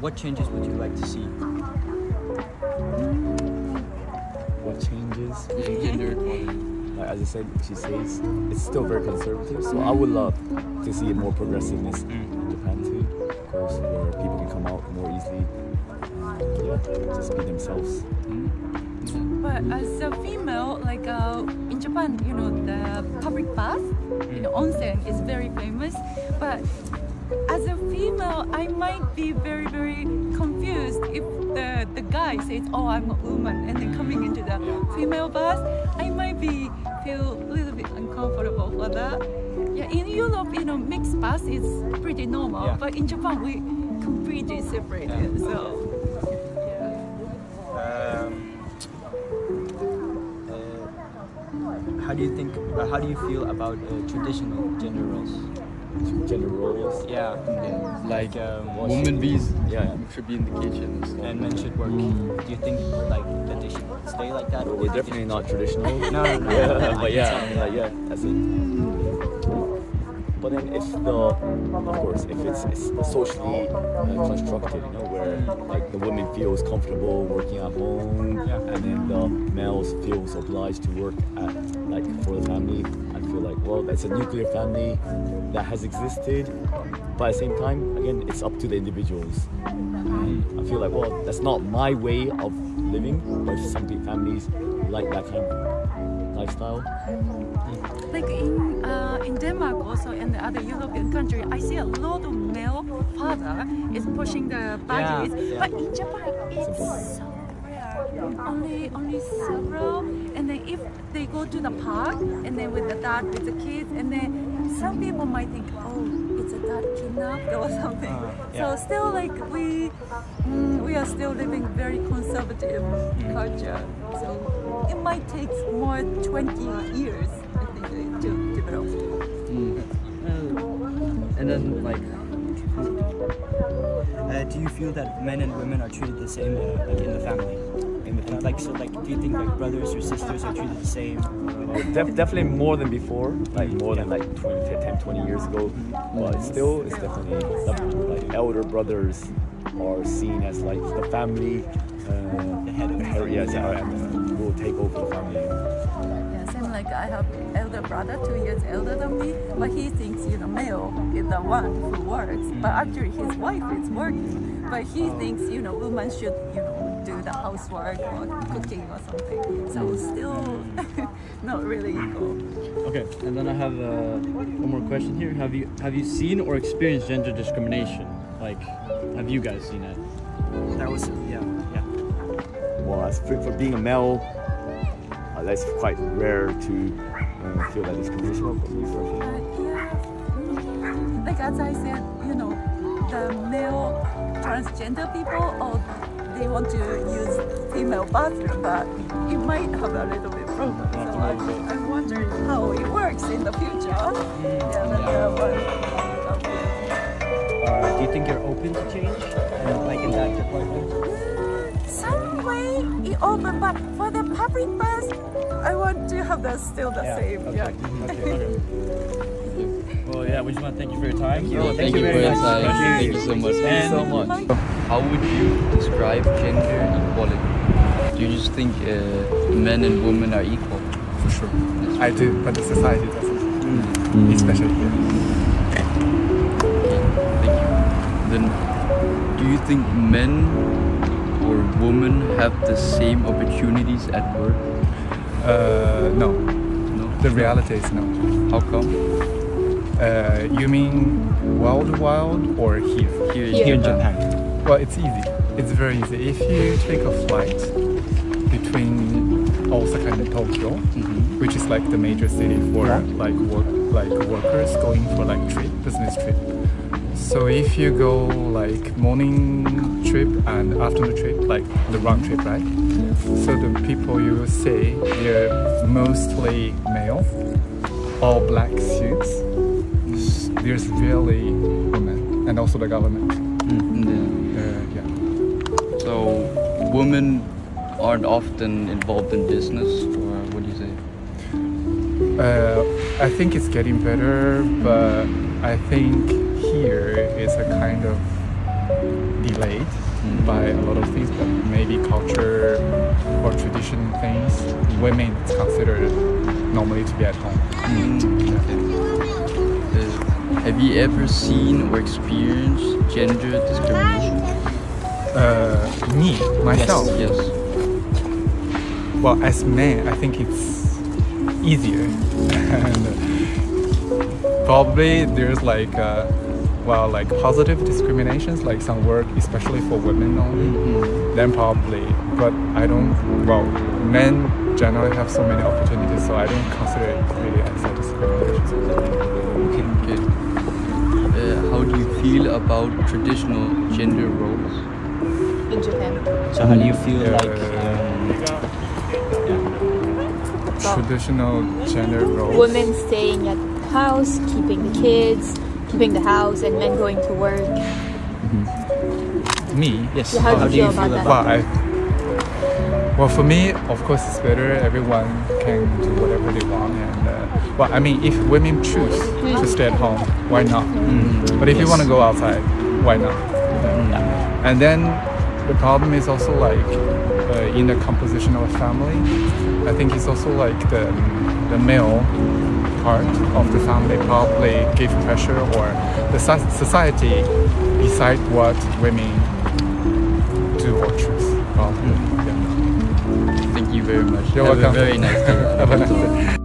what changes would you like to see? What changes? Gender equality. Like, as I said, she says it's still very conservative. So I would love to see more progressiveness in Japan too, of course, where people can come out more easily. Just be themselves. But as a female, like in Japan, the public bath, onsen is very famous. But as a female, I might be very, very confused if the guy says, "Oh, I'm a woman," and then coming into the female bath, I might feel a little bit uncomfortable for that. Yeah, in Europe, mixed bath is pretty normal, but in Japan, we completely separated. So. How do you feel about traditional gender roles? Gender roles? Yeah. Like women should be in the kitchen and men should work. Do you think that they should stay like that? We're definitely not traditional. No. But that's it. But then if it's socially constructed, where like the woman feels comfortable working at home, and then the males feels obliged to work for the family, I feel like, well, that's a nuclear family that has existed, but at the same time, again, it's up to the individuals. I feel like, well, that's not my way of living, but some families like that kind of lifestyle. Like in Denmark also and the other European country, I see a lot of male father is pushing the buggies, but in Japan it's so rare. Only several, and then if they go to the park and then with the dad with the kids, and then some people might think, oh, it's a dad kidnapped or something. So still we are still living very conservative culture. So it might take more 20 years. To develop. And then, do you feel that men and women are treated the same, in the family? Do you think brothers or sisters are treated the same? Definitely more than before, more than 10-20 years ago. But still, it's definitely elder brothers are seen as the family, the head of the family. And will take over the family. Like I have elder brother, 2 years elder than me, but he thinks male is the one who works, but actually his wife is working, but he thinks women should do the housework or cooking or something. So still not really equal. Okay, and then I have one more question here. Have you seen or experienced gender discrimination? Have you guys seen it? That was Well, as for being a male, that's quite rare to feel that discrimination. Like as I said, the male transgender people, they want to use female bathroom, but it might have a little bit problem. So I'm wondering how it works in the future. Do you think you're open to change, in that department? Some way it open, but for the public bath, I want to have still the same. Okay. Well, we just want to thank you for your time. Thank you for your time. Thank you so much. Thank you so much. How would you describe gender equality? Do you just think men and women are equal? For sure. I do, but the society doesn't. Especially here. Okay, thank you. Then, do you think men or women have the same opportunities at work? No. The reality is no. How come? You mean worldwide or here? Here in Japan. Well, it's easy. It's very easy. If you take a flight between Osaka and Tokyo, which is the major city for workers going for business trip. So if you go morning trip and afternoon trip, the round trip, right? So the people you see, they're mostly male, all black suits. There's really women, and also the government. So women aren't often involved in business, or what do you say? I think it's getting better, but I think here is a kind of delayed by a lot of things, but maybe culture or tradition things. Women is considered normally to be at home. Have you ever seen or experienced gender discrimination? Me, myself. Yes. Well, as men, I think it's easier. And probably there's like positive discriminations, like some work, especially for women only. Then probably, but I don't. Well, men generally have so many opportunities, so I don't consider it really as a discrimination. Okay. How do you feel about traditional gender roles? In Japan. So how do you feel Traditional gender roles. Women staying at the house, keeping the kids, keeping the house, and men going to work. Me? Yes. Yeah, how do you feel about that? Well, for me, of course, it's better. Everyone can do whatever they want, and if women choose to stay at home, why not? But if you want to go outside, why not? And then the problem is also like in the composition of a family. I think it's also like the male part of the family probably give pressure, or the society decide what women do or choose. Probably. Thank you very much. You're Have welcome. a very nice day. Have a nice day.